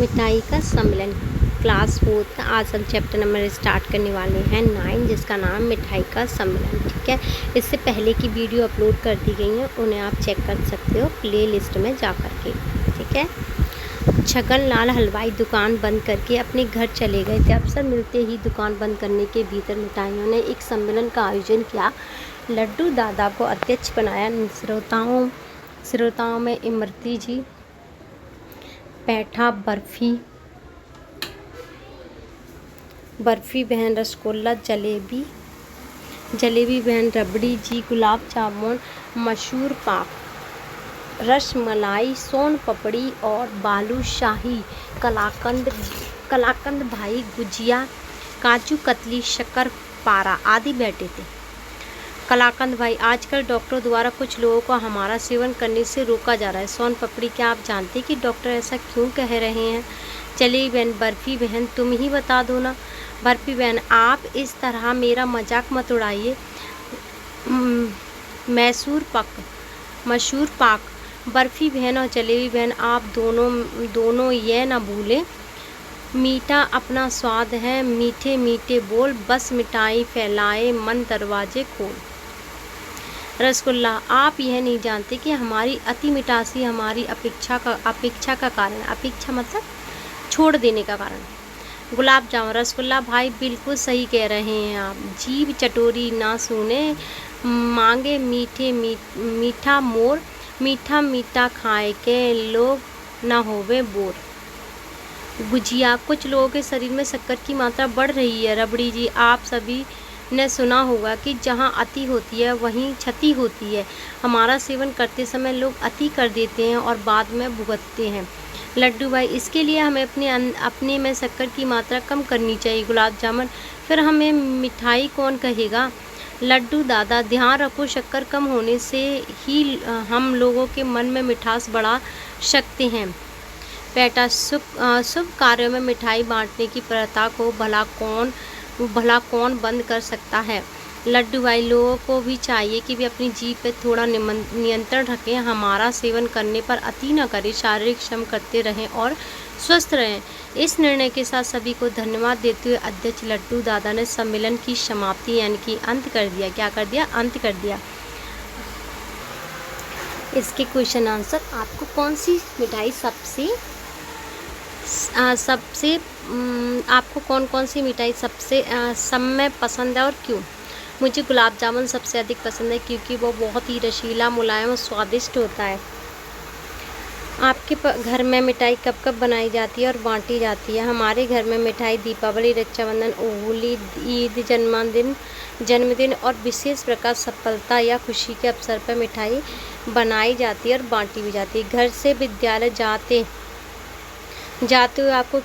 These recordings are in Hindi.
मिठाई का सम्मेलन क्लास 4 का आज हम चैप्टर नंबर स्टार्ट करने वाले हैं 9, जिसका नाम मिठाई का सम्मेलन। ठीक है, इससे पहले की वीडियो अपलोड कर दी गई है, उन्हें आप चेक कर सकते हो प्ले लिस्ट में जा कर के। ठीक है। छगन लाल हलवाई दुकान बंद करके अपने घर चले गए थे। अवसर मिलते ही दुकान बंद करने के भीतर मिठाइयों ने एक सम्मेलन का आयोजन किया। लड्डू दादा को अध्यक्ष बनाया। श्रोताओं में इमरती जी, पेठा, बर्फ़ी बहन, रसगुल्ला, जलेबी बहन, रबड़ी जी, गुलाब जामुन, मशहूर पाक, रसमलाई, सोन पपड़ी और बालूशाही, कलाकंद भाई, गुजिया, काजू कतली, शक्कर पारा आदि बैठे थे। कलाकंद भाई, आजकल डॉक्टरों द्वारा कुछ लोगों को हमारा सेवन करने से रोका जा रहा है। सोन पपड़ी, क्या आप जानते हैं कि डॉक्टर ऐसा क्यों कह रहे हैं? जलेबी बहन, बर्फ़ी बहन, तुम ही बता दो ना। बर्फ़ी बहन, आप इस तरह मेरा मजाक मत उड़ाइए। मशहूर पाक, बर्फ़ी बहन और जलेबी बहन, आप दोनों ये ना भूलें, मीठा अपना स्वाद है, मीठे मीठे बोल, बस मिठाई फैलाए मन दरवाजे खोल। रसगुल्ला, आप यह नहीं जानते कि हमारी अति मिठासी हमारी अपेक्षा का कारण, अपेक्षा मतलब छोड़ देने का कारण। गुलाब जामुन, रसगुल्ला भाई बिल्कुल सही कह रहे हैं आप, जीभ चटोरी ना सुने, मांगे मीठा मोर, मीठा खाए के लोग ना होवे बोर। गुजिया, कुछ लोगों के शरीर में शक्कर की मात्रा बढ़ रही है। रबड़ी जी, आप सभी ने सुना होगा कि जहाँ अति होती है वहीं क्षति होती है। हमारा सेवन करते समय लोग अति कर देते हैं और बाद में भुगतते हैं। लड्डू भाई, इसके लिए हमें अपने में शक्कर की मात्रा कम करनी चाहिए। गुलाब जामुन, फिर हमें मिठाई कौन कहेगा? लड्डू दादा, ध्यान रखो, शक्कर कम होने से ही हम लोगों के मन में मिठास बढ़ा सकते हैं। पेटा, शुभ कार्यों में मिठाई बांटने की प्रथा को भला कौन बंद कर सकता है? लड्डू भाई, लोगों को भी चाहिए कि वे अपनी जीभ पे थोड़ा नियंत्रण रखें, हमारा सेवन करने पर अति न करें, शारीरिक श्रम करते रहें और स्वस्थ रहें। इस निर्णय के साथ सभी को धन्यवाद देते हुए अध्यक्ष लड्डू दादा ने सम्मेलन की समाप्ति यानी कि अंत कर दिया। क्या कर दिया? अंत कर दिया। इसके क्वेश्चन आंसर, आपको कौन सी मिठाई आपको कौन सी मिठाई सब में पसंद है और क्यों? मुझे गुलाब जामुन सबसे अधिक पसंद है क्योंकि वो बहुत ही रसीला, मुलायम और स्वादिष्ट होता है। आपके घर में मिठाई कब कब बनाई जाती है और बांटी जाती है? हमारे घर में मिठाई दीपावली, रक्षाबंधन, होली, ईद, जन्मदिन और विशेष प्रकार सफलता या खुशी के अवसर पर मिठाई बनाई जाती है और बांटी भी जाती है। घर से विद्यालय जाते हुए आपको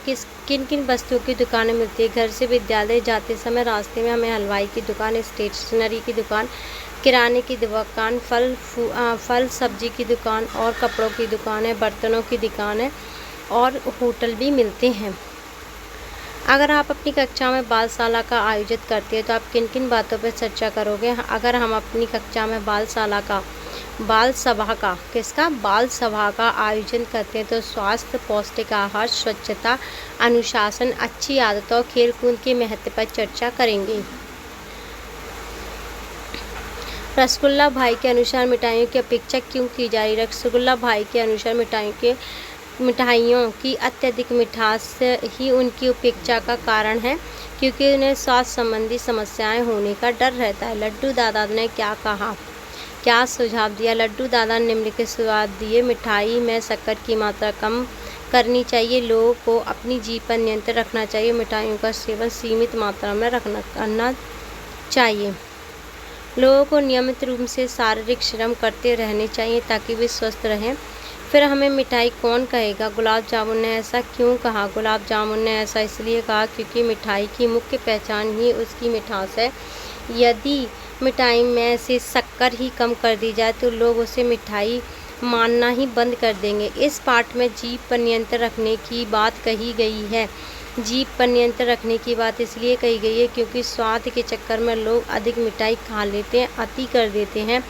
किन किन वस्तुओं की दुकानें मिलती है? घर से विद्यालय जाते समय रास्ते में हमें हलवाई की दुकान, स्टेशनरी की दुकान, किराने की दुकान, फल सब्जी की दुकान और कपड़ों की दुकान है, बर्तनों की दुकान है और होटल भी मिलते हैं। अगर आप अपनी कक्षा में बालशाला का आयोजित करते हैं तो आप किन किन बातों पर चर्चा करोगे? अगर हम अपनी कक्षा में बाल सभा का आयोजन करते हैं तो स्वास्थ्य, पौष्टिक आहार, स्वच्छता, अनुशासन, अच्छी आदतों, खेल कूद के महत्व पर चर्चा करेंगे। रसगुल्ला भाई के अनुसार मिठाइयों की अपेक्षा क्यों की जा रही है? रसगुल्ला भाई के अनुसार मिठाइयों की अत्यधिक मिठास ही उनकी उपेक्षा का कारण है क्योंकि उन्हें स्वास्थ्य संबंधी समस्याएं होने का डर रहता है। लड्डू दादा ने क्या सुझाव दिया? लड्डू दादा ने निम्नलिखित सुझाव दिए। मिठाई में शक्कर की मात्रा कम करनी चाहिए, लोगों को अपनी जीभ पर नियंत्रण रखना चाहिए, मिठाइयों का सेवन सीमित मात्रा में करना चाहिए, लोगों को नियमित रूप से शारीरिक श्रम करते रहने चाहिए ताकि वे स्वस्थ रहें। फिर हमें मिठाई कौन कहेगा? गुलाब जामुन ने ऐसा क्यों कहा? गुलाब जामुन ने ऐसा इसलिए कहा क्योंकि मिठाई की मुख्य पहचान ही उसकी मिठास है। यदि मिठाई में से शक्कर ही कम कर दी जाए तो लोग उसे मिठाई मानना ही बंद कर देंगे। इस पाठ में जीभ पर नियंत्रण रखने की बात कही गई है। जीभ पर नियंत्रण रखने की बात इसलिए कही गई है क्योंकि स्वाद के चक्कर में लोग अधिक मिठाई खा लेते हैं, अति कर देते हैं,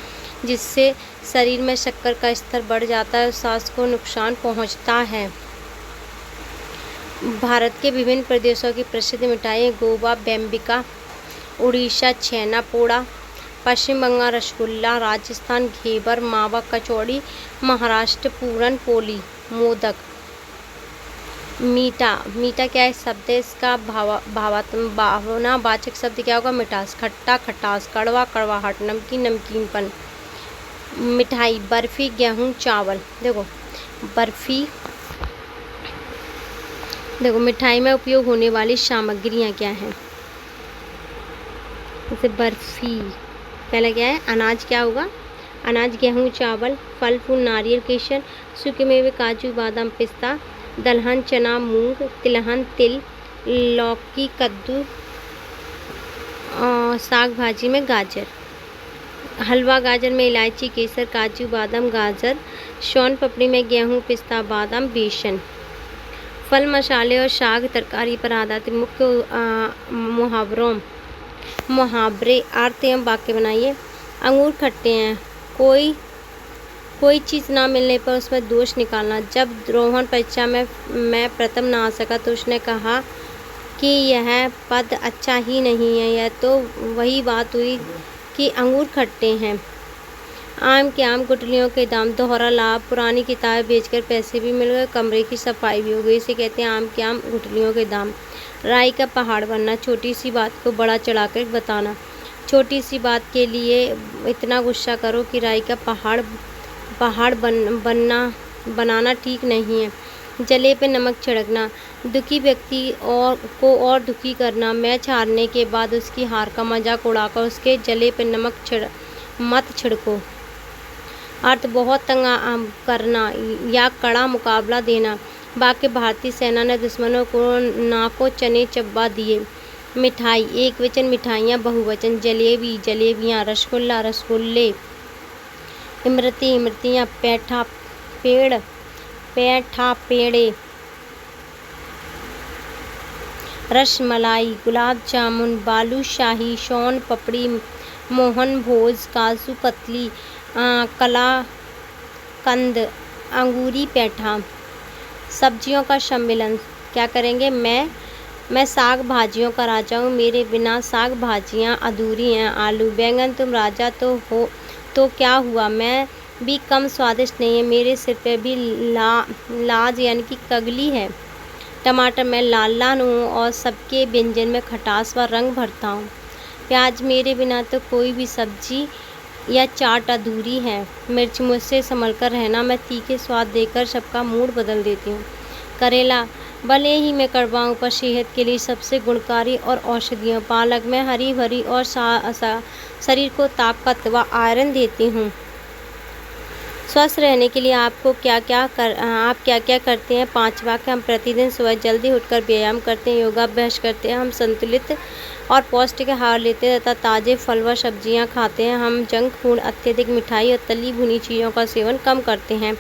जिससे शरीर में शक्कर का स्तर बढ़ जाता है और स्वास्थ्य को नुकसान पहुंचता है। भारत के विभिन्न प्रदेशों की प्रसिद्ध मिठाई गोवा बेम्बिका, उड़ीसा छेना पोड़ा, पश्चिम बंगाल रसगुल्ला, राजस्थान घेवर मावा कचौड़ी, महाराष्ट्र पूरन पोली मोदक। मीठा, मीठा क्या है शब्द है, इसका भावनावाचक शब्द क्या होगा, मिठास, खट्टा खटास, कड़वा कड़वाहट, नमकीन नमकीनपन। मिठाई, बर्फी गेहूँ चावल। देखो बर्फी, देखो मिठाई में उपयोग होने वाली सामग्रियाँ क्या हैं, जैसे बर्फी, पहले क्या है अनाज, क्या होगा अनाज गेहूँ चावल, फल फूल नारियल केसर, सूखे मेवे काजू बादाम पिस्ता, दलहन चना मूंग, तिलहन तिल, लौकी कद्दू, साग भाजी में गाजर, हलवा गाजर में इलायची केसर काजू बादाम गाजर, सोन पापड़ी में गेहूँ पिस्ता बादाम बेसन। फल मसाले और साग तरकारी पर आधारित मुख्य मुहावरे अर्थ एवं वाक्य बनाइए। अंगूर खट्टे हैं, कोई चीज़ ना मिलने पर उसमें दोष निकालना। जब रोहन परीक्षा में मैं प्रथम ना आ सका तो उसने कहा कि यह पद अच्छा ही नहीं है। यह तो वही बात हुई कि अंगूर खट्टे हैं। आम के आम गुठलियों के दाम, दोहरा लाभ, पुरानी किताबें बेचकर पैसे भी मिल गए, कमरे की सफाई भी हो गई। इसे कहते हैं आम के आम गुठलियों के दाम। राई का पहाड़ बनना, छोटी सी बात को बड़ा चढ़ाकर बताना। छोटी सी बात के लिए इतना गुस्सा करो कि राई का पहाड़ बनाना ठीक नहीं है। जले पे नमक छिड़कना, दुखी व्यक्ति और दुखी करना। मैच हारने के बाद उसकी हार का मजाक उड़ाकर उसके जले पे नमक मत छिड़को। अर्थ बहुत तंग करना या कड़ा मुकाबला देना। वाक्य भारतीय सेना ने दुश्मनों को नाको चने चबा दिए। मिठाई, एक वचन मिठाइयाँ, बहुवचन जलेबी जलेबियाँ, रसगुल्ला रसगुल्ले, इमरती इमरतियाँ, पैठा पेड़े, रसमलाई, गुलाब जामुन, बालूशाही, सोन पापड़ी, मोहन भोज, काजू कतली, कलाकंद, अंगूरी पेठा। सब्जियों का सम्मिलन, क्या करेंगे, मैं साग भाजियों का राजा हूँ, मेरे बिना साग भाजियाँ अधूरी हैं। आलू बैंगन, तुम राजा तो क्या हुआ, मैं भी कम स्वादिष्ट नहीं है, मेरे सिर पे भी लाज यानी कि कगली है। टमाटर, मैं लाल हूँ और सबके व्यंजन में खटास व रंग भरता हूँ। प्याज, मेरे बिना तो कोई भी सब्जी या चाट अधूरी है। मिर्च, मुझसे संभल कर रहना, मैं तीखे स्वाद देकर सबका मूड बदल देती हूँ। करेला, भले ही मैं कड़वा हूँ पर सेहत के लिए सबसे गुणकारी और औषधीय। पालक, मैं हरी भरी और शरीर को ताकत व आयरन देती हूँ। स्वस्थ रहने के लिए आप क्या क्या करते हैं, 5 वाक्य। हम प्रतिदिन सुबह जल्दी उठकर व्यायाम करते हैं, योगाभ्यास करते हैं, हम संतुलित और पौष्टिक आहार लेते हैं तथा ताज़े फल व सब्जियां खाते हैं। हम जंक फूड, अत्यधिक मिठाई और तली भुनी चीज़ों का सेवन कम करते हैं।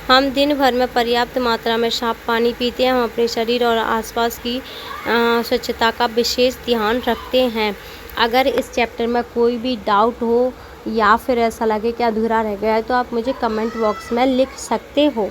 हम दिन भर में पर्याप्त मात्रा में साफ पानी पीते हैं। हम अपने शरीर और आसपास की स्वच्छता का विशेष ध्यान रखते हैं। अगर इस चैप्टर में कोई भी डाउट हो या फिर ऐसा लगे कि अधूरा रह गया है तो आप मुझे कमेंट बॉक्स में लिख सकते हो।